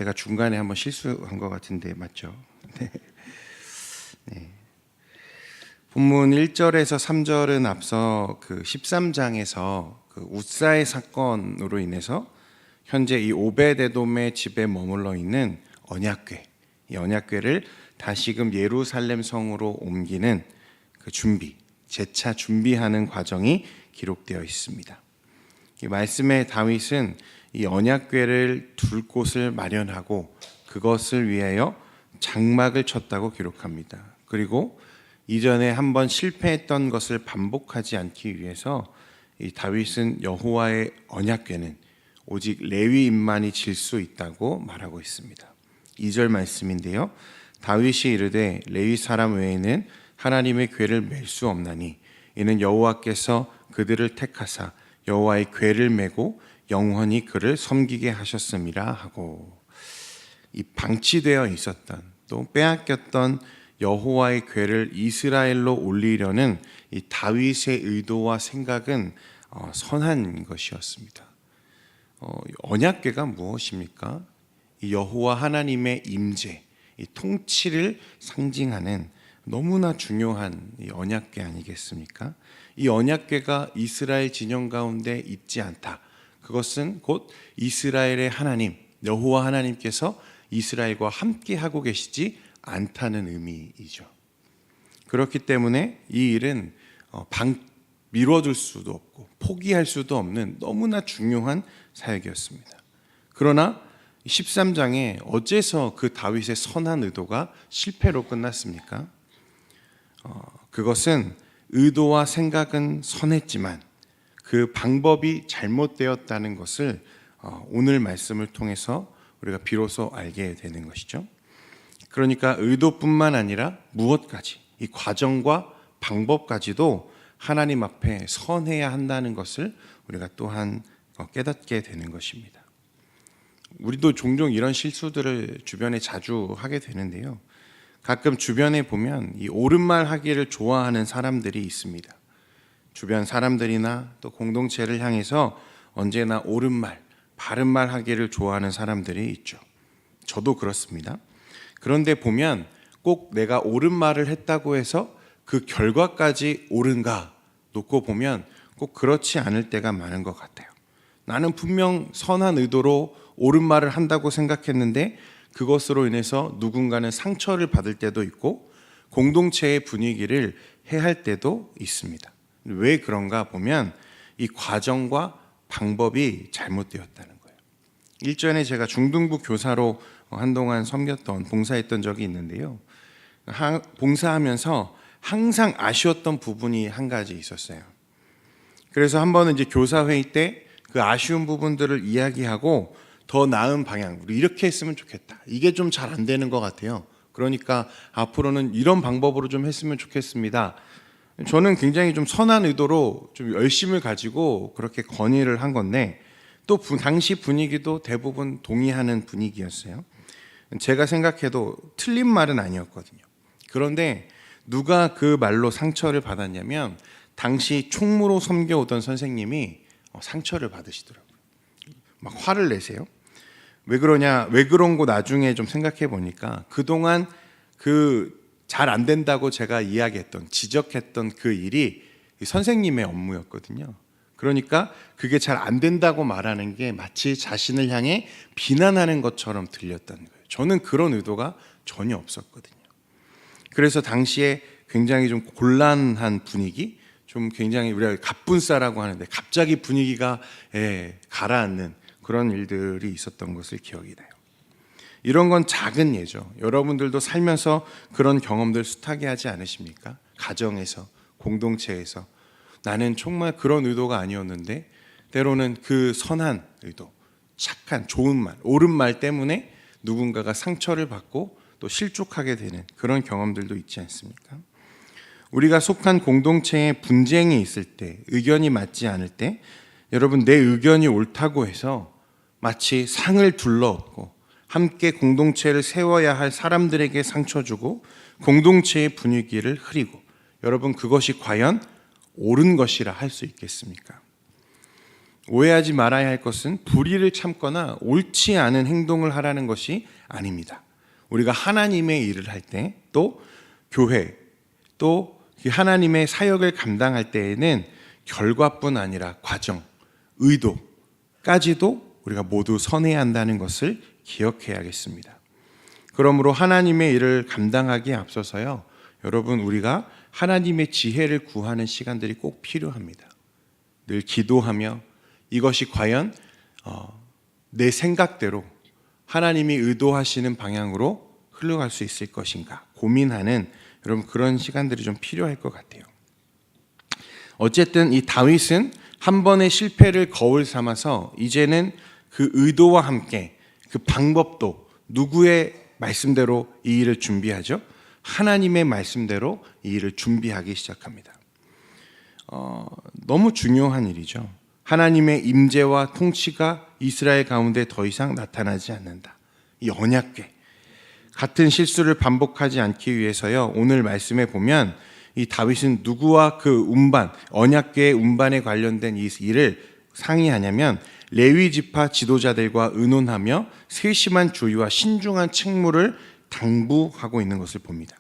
제가 중간에 한번 실수한 것 같은데 맞죠? 네. 네. 본문 1절에서 3절은 앞서 그 13장에서 그 웃사의 사건으로 인해서 현재 이 오벳에돔의 집에 머물러 있는 언약궤, 이 언약궤를 다시금 예루살렘 성으로 옮기는 그 준비, 재차 준비하는 과정이 기록되어 있습니다. 이 말씀에 다윗은 이 언약궤를 둘 곳을 마련하고 그것을 위하여 장막을 쳤다고 기록합니다. 그리고 이전에 한번 실패했던 것을 반복하지 않기 위해서 이 다윗은 여호와의 언약궤는 오직 레위인만이 질 수 있다고 말하고 있습니다. 2절 말씀인데요. 다윗이 이르되 레위 사람 외에는 하나님의 궤를 맬 수 없나니 이는 여호와께서 그들을 택하사 여호와의 궤를 메고 영원히 그를 섬기게 하셨음이라 하고, 이 방치되어 있었던 또 빼앗겼던 여호와의 궤를 이스라엘로 올리려는 이 다윗의 의도와 생각은 선한 것이었습니다. 언약궤가 무엇입니까? 이 여호와 하나님의 임재, 이 통치를 상징하는 너무나 중요한 이 언약궤 아니겠습니까? 이 언약궤가 이스라엘 진영 가운데 있지 않다. 그것은 곧 이스라엘의 하나님, 여호와 하나님께서 이스라엘과 함께 하고 계시지 않다는 의미이죠. 그렇기 때문에 이 일은 미뤄둘 수도 없고 포기할 수도 없는 너무나 중요한 사역이었습니다. 그러나 13장에 어째서 그 다윗의 선한 의도가 실패로 끝났습니까? 그것은 의도와 생각은 선했지만 그 방법이 잘못되었다는 것을 오늘 말씀을 통해서 우리가 비로소 알게 되는 것이죠. 그러니까 의도뿐만 아니라 무엇까지, 이 과정과 방법까지도 하나님 앞에 선해야 한다는 것을 우리가 또한 깨닫게 되는 것입니다. 우리도 종종 이런 실수들을 주변에 자주 하게 되는데요. 가끔 주변에 보면 이 옳은말 하기를 좋아하는 사람들이 있습니다. 주변 사람들이나 또 공동체를 향해서 언제나 옳은말, 바른말 하기를 좋아하는 사람들이 있죠. 저도 그렇습니다. 그런데 보면 꼭 내가 옳은 말을 했다고 해서 그 결과까지 옳은가 놓고 보면 꼭 그렇지 않을 때가 많은 것 같아요. 나는 분명 선한 의도로 옳은 말을 한다고 생각했는데 그것으로 인해서 누군가는 상처를 받을 때도 있고 공동체의 분위기를 해할 때도 있습니다. 왜 그런가 보면 이 과정과 방법이 잘못되었다는 거예요. 일전에 제가 중등부 교사로 한동안 섬겼던, 봉사했던 적이 있는데요. 봉사하면서 항상 아쉬웠던 부분이 한 가지 있었어요. 그래서 한 번은 이제 교사회의 때 그 아쉬운 부분들을 이야기하고 더 나은 방향, 우리 이렇게 했으면 좋겠다. 이게 좀 잘 안 되는 것 같아요. 그러니까 앞으로는 이런 방법으로 좀 했으면 좋겠습니다. 저는 굉장히 좀 선한 의도로 좀 열심을 가지고 그렇게 건의를 한 건데 또 당시 분위기도 대부분 동의하는 분위기였어요. 제가 생각해도 틀린 말은 아니었거든요. 그런데 누가 그 말로 상처를 받았냐면 당시 총무로 섬겨오던 선생님이 상처를 받으시더라고요. 막 화를 내세요. 왜 그러냐, 왜 그런 거 나중에 좀 생각해 보니까 그동안 그 잘 안 된다고 제가 이야기했던, 지적했던 그 일이 선생님의 업무였거든요. 그러니까 그게 잘 안 된다고 말하는 게 마치 자신을 향해 비난하는 것처럼 들렸다는 거예요. 저는 그런 의도가 전혀 없었거든요. 그래서 당시에 굉장히 좀 곤란한 분위기, 좀 굉장히 우리가 갑분싸라고 하는데 갑자기 분위기가 가라앉는 그런 일들이 있었던 것을 기억이 나요. 이런 건 작은 예죠. 여러분들도 살면서 그런 경험들 숱하게 하지 않으십니까? 가정에서, 공동체에서 나는 정말 그런 의도가 아니었는데 때로는 그 선한 의도, 착한 좋은 말, 옳은 말 때문에 누군가가 상처를 받고 또 실족하게 되는 그런 경험들도 있지 않습니까? 우리가 속한 공동체에 분쟁이 있을 때, 의견이 맞지 않을 때 여러분, 내 의견이 옳다고 해서 마치 상을 둘러엎고 함께 공동체를 세워야 할 사람들에게 상처 주고 공동체의 분위기를 흐리고, 여러분 그것이 과연 옳은 것이라 할 수 있겠습니까? 오해하지 말아야 할 것은 불의를 참거나 옳지 않은 행동을 하라는 것이 아닙니다. 우리가 하나님의 일을 할 때, 또 교회, 또 하나님의 사역을 감당할 때에는 결과뿐 아니라 과정, 의도까지도 우리가 모두 선해야 한다는 것을 기억해야겠습니다. 그러므로 하나님의 일을 감당하기에 앞서서요, 여러분, 우리가 하나님의 지혜를 구하는 시간들이 꼭 필요합니다. 늘 기도하며 이것이 과연 내 생각대로 하나님이 의도하시는 방향으로 흘러갈 수 있을 것인가 고민하는, 여러분, 그런 시간들이 좀 필요할 것 같아요. 어쨌든 이 다윗은 한 번의 실패를 거울 삼아서 이제는 그 의도와 함께 그 방법도 누구의 말씀대로 이 일을 준비하죠? 하나님의 말씀대로 이 일을 준비하기 시작합니다. 너무 중요한 일이죠. 하나님의 임재와 통치가 이스라엘 가운데 더 이상 나타나지 않는다. 이 언약궤, 같은 실수를 반복하지 않기 위해서요, 오늘 말씀에 보면 이 다윗은 누구와 그 운반, 언약궤의 운반에 관련된 이 일을 상의하냐면 레위 지파 지도자들과 의논하며 세심한 주의와 신중한 책무를 당부하고 있는 것을 봅니다.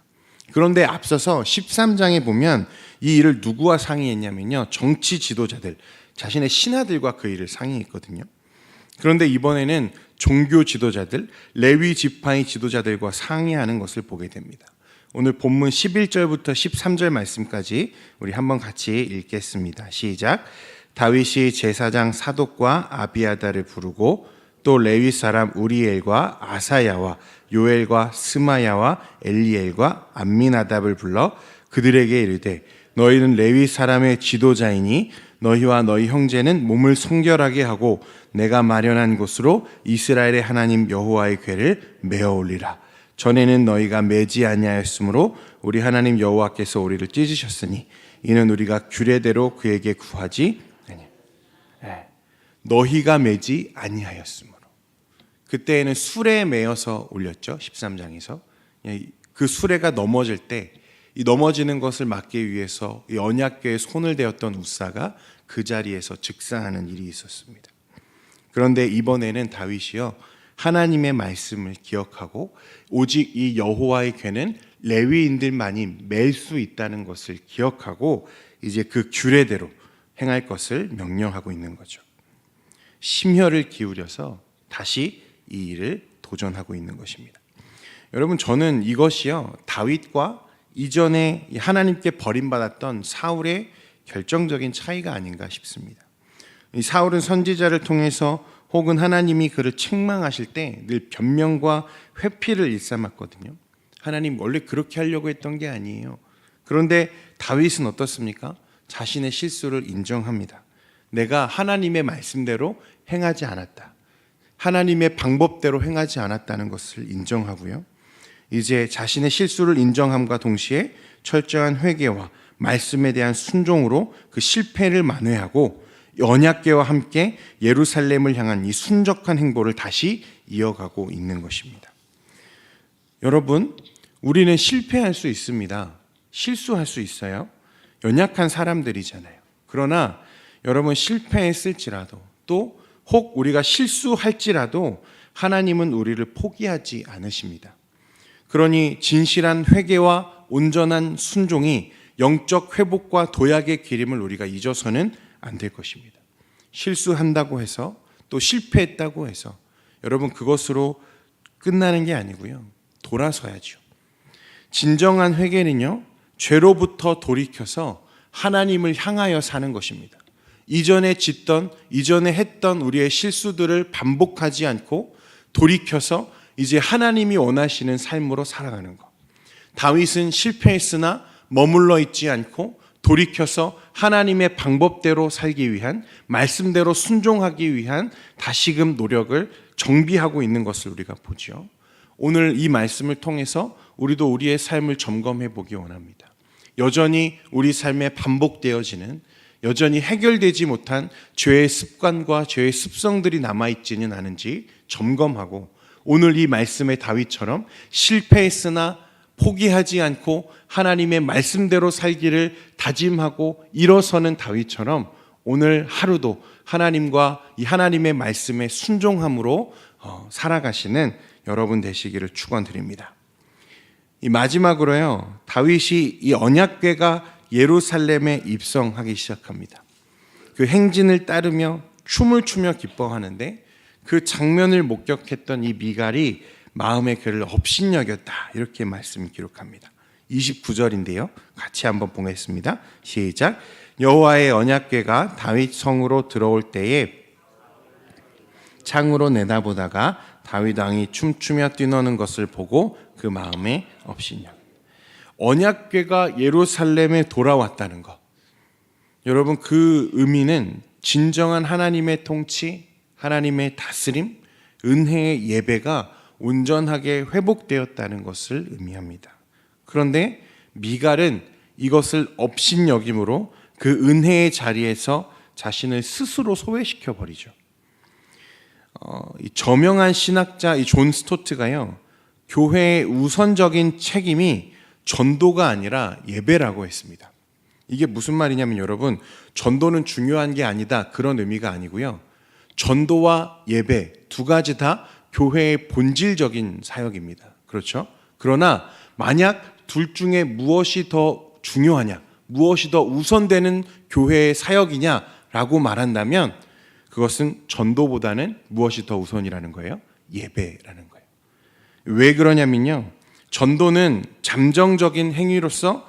그런데 앞서서 13장에 보면 이 일을 누구와 상의했냐면요, 정치 지도자들, 자신의 신하들과 그 일을 상의했거든요. 그런데 이번에는 종교 지도자들, 레위 지파의 지도자들과 상의하는 것을 보게 됩니다. 오늘 본문 11절부터 13절 말씀까지 우리 한번 같이 읽겠습니다. 시작. 다윗이 제사장 사독과 아비아다를 부르고 또 레위 사람 우리엘과 아사야와 요엘과 스마야와 엘리엘과 암미나답을 불러 그들에게 이르되 너희는 레위 사람의 지도자이니 너희와 너희 형제는 몸을 성결하게 하고 내가 마련한 곳으로 이스라엘의 하나님 여호와의 궤를 메어 올리라. 전에는 너희가 매지 아니하였으므로 우리 하나님 여호와께서 우리를 찢으셨으니 이는 우리가 규례대로 그에게 구하지 아니하였다. 너희가 매지 아니하였으므로. 그때에는 수레에 매어서 올렸죠. 13장에서. 그 수레가 넘어질 때 이 넘어지는 것을 막기 위해서 이 언약궤에 손을 대었던 우사가 그 자리에서 즉사하는 일이 있었습니다. 그런데 이번에는 다윗이요, 하나님의 말씀을 기억하고 오직 이 여호와의 궤는 레위인들만이 맬 수 있다는 것을 기억하고 이제 그 규례대로 행할 것을 명령하고 있는 거죠. 심혈을 기울여서 다시 이 일을 도전하고 있는 것입니다. 여러분, 저는 이것이요, 다윗과 이전에 하나님께 버림받았던 사울의 결정적인 차이가 아닌가 싶습니다. 이 사울은 선지자를 통해서 혹은 하나님이 그를 책망하실 때 늘 변명과 회피를 일삼았거든요. 하나님 원래 그렇게 하려고 했던 게 아니에요. 그런데 다윗은 어떻습니까? 자신의 실수를 인정합니다. 내가 하나님의 말씀대로 행하지 않았다. 하나님의 방법대로 행하지 않았다는 것을 인정하고요. 이제 자신의 실수를 인정함과 동시에 철저한 회개와 말씀에 대한 순종으로 그 실패를 만회하고 언약궤와 함께 예루살렘을 향한 이 순적한 행보를 다시 이어가고 있는 것입니다. 여러분, 우리는 실패할 수 있습니다. 실수할 수 있어요. 연약한 사람들이잖아요. 그러나 여러분, 실패했을지라도 또 혹 우리가 실수할지라도 하나님은 우리를 포기하지 않으십니다. 그러니 진실한 회개와 온전한 순종이 영적 회복과 도약의 기림을 우리가 잊어서는 안 될 것입니다. 실수한다고 해서 또 실패했다고 해서 여러분 그것으로 끝나는 게 아니고요. 돌아서야죠. 진정한 회개는요, 죄로부터 돌이켜서 하나님을 향하여 사는 것입니다. 이전에 짓던, 이전에 했던 우리의 실수들을 반복하지 않고 돌이켜서 이제 하나님이 원하시는 삶으로 살아가는 것. 다윗은 실패했으나 머물러 있지 않고 돌이켜서 하나님의 방법대로 살기 위한, 말씀대로 순종하기 위한 다시금 노력을 정비하고 있는 것을 우리가 보죠. 오늘 이 말씀을 통해서 우리도 우리의 삶을 점검해 보기 원합니다. 여전히 우리 삶에 반복되어지는, 여전히 해결되지 못한 죄의 습관과 죄의 습성들이 남아있지는 않은지 점검하고, 오늘 이 말씀의 다윗처럼 실패했으나 포기하지 않고 하나님의 말씀대로 살기를 다짐하고 일어서는 다윗처럼 오늘 하루도 하나님과 이 하나님의 말씀에 순종함으로 살아가시는 여러분 되시기를 축원드립니다. 이 마지막으로요, 다윗이 이 언약궤가 예루살렘에 입성하기 시작합니다. 그 행진을 따르며 춤을 추며 기뻐하는데 그 장면을 목격했던 이 미갈이 마음의 그를 업신여겼다, 이렇게 말씀을 기록합니다. 29절인데요. 같이 한번 보겠습니다. 시작. 여호와의 언약궤가 다윗 성으로 들어올 때에 창으로 내다보다가 다윗 왕이 춤추며 뛰노는 것을 보고 그 마음에 업신여겼다. 언약궤가 예루살렘에 돌아왔다는 것. 여러분, 그 의미는 진정한 하나님의 통치, 하나님의 다스림, 은혜의 예배가 온전하게 회복되었다는 것을 의미합니다. 그런데 미갈은 이것을 업신여김으로 그 은혜의 자리에서 자신을 스스로 소외시켜 버리죠. 이 저명한 신학자 이 존 스토트가요, 교회의 우선적인 책임이 전도가 아니라 예배라고 했습니다. 이게 무슨 말이냐면 여러분, 전도는 중요한 게 아니다, 그런 의미가 아니고요. 전도와 예배 두 가지 다 교회의 본질적인 사역입니다. 그렇죠? 그러나 만약 둘 중에 무엇이 더 중요하냐, 무엇이 더 우선되는 교회의 사역이냐라고 말한다면 그것은 전도보다는 무엇이 더 우선이라는 거예요? 예배라는 거예요. 왜 그러냐면요, 전도는 잠정적인 행위로서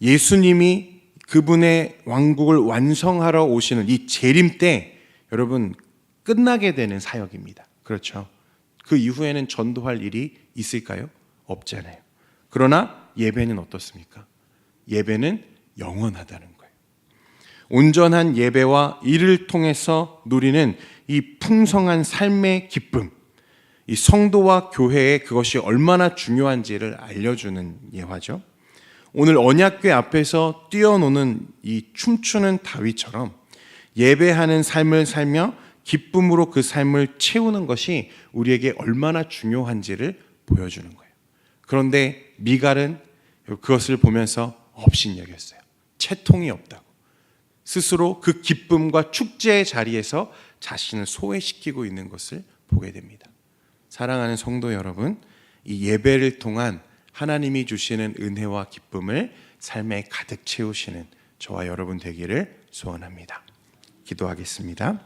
예수님이 그분의 왕국을 완성하러 오시는 이 재림 때 여러분 끝나게 되는 사역입니다. 그렇죠? 그 이후에는 전도할 일이 있을까요? 없잖아요. 그러나 예배는 어떻습니까? 예배는 영원하다는 거예요. 온전한 예배와 이를 통해서 누리는 이 풍성한 삶의 기쁨, 이 성도와 교회에 그것이 얼마나 중요한지를 알려주는 예화죠. 오늘 언약궤 앞에서 뛰어노는 이 춤추는 다윗처럼 예배하는 삶을 살며 기쁨으로 그 삶을 채우는 것이 우리에게 얼마나 중요한지를 보여주는 거예요. 그런데 미갈은 그것을 보면서 업신여겼어요. 채통이 없다고. 스스로 그 기쁨과 축제의 자리에서 자신을 소외시키고 있는 것을 보게 됩니다. 사랑하는 성도 여러분, 이 예배를 통한 하나님이 주시는 은혜와 기쁨을 삶에 가득 채우시는 저와 여러분 되기를 소원합니다. 기도하겠습니다.